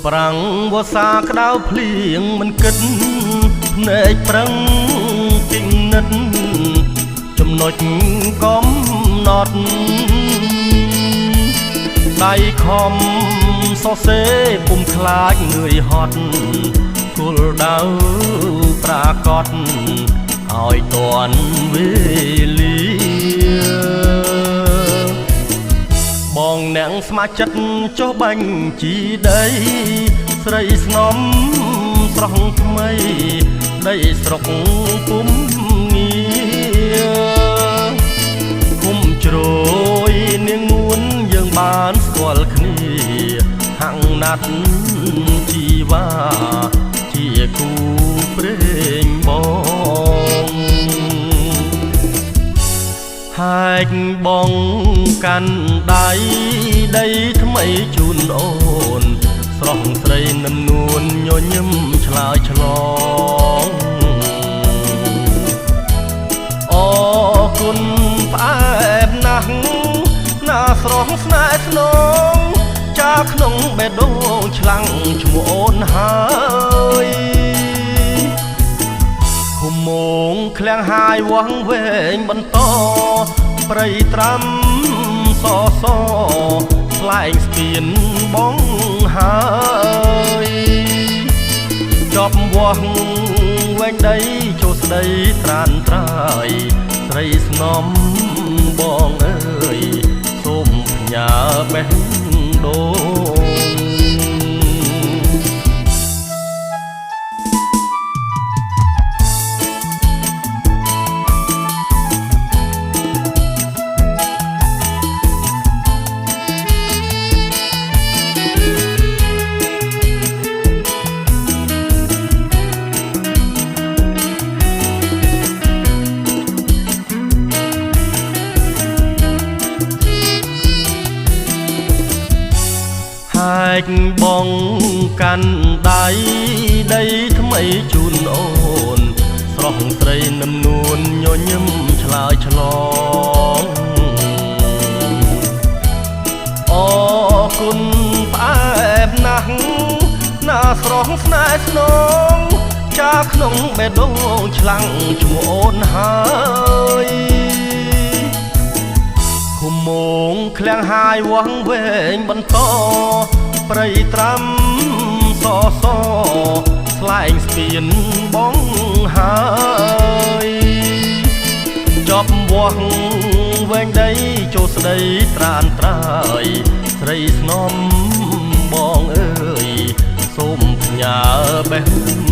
ប្រាំងវស្សាក្តៅភ្លៀងមិនគិតភ្នែកប្រឹងពិនិត្យចំណុចកំណត់ដៃខំសរសេរពុំខ្លាចនឿយហត់គោលដៅប្រាកដឲ្យទាន់វេលាបងអ្នកស្ម័គ្រចិត្តចុះបាញ់ជីដីស្រីស្នំស្រស់ថ្មីដីស្រុកពុំងារគុំជ្រោយនាងនួនយើងបានស្គាល់គ្នាហាក់ណាត់ជីវ៉ាជាគូព្រេងបងហាច់បងកាន់ដៃដីថ្មីជូនអូនស្រស់ស្រីនឹមនួនញញឹមឆ្លើយឆ្លងអរគុណផ្អែមណាស់ណាស្រស់ស្នេហ៍ស្នងចាក្នុងបេះដូងឆ្លាំងឈ្មោះអូនហើយឃុំមងឃ្លាំងហាយវាស់វែងបន្តព្រៃត្រាំសសស្លែងស្ពានបងហើយចប់វាស់វែងដីចូលស្ដីត្រានត្រើយស្រីស្នំបងអើយសូមផ្ញើបេះដូងហាច់បងកាន់ដៃដីថ្មីជូនអូនស្រស់ស្រីនឹមនួនញញឹមឆ្លើយឆ្លងអរគុណផ្អែមណាស់ណាស្រស់ស្នេហ៍ស្នងចាក្នុងបេះដូងឆ្លាំងឈ្មោះអូនហើយឃុំមងឃ្លាំងហាយវាស់វែងបន្តព្រៃត្រាំសសស្លែងស្ពានបងហើយចប់វាស់វែងដីចូលស្ដីត្រានត្រើយស្រីស្នំបងអើយសូមផ្ញើបេះ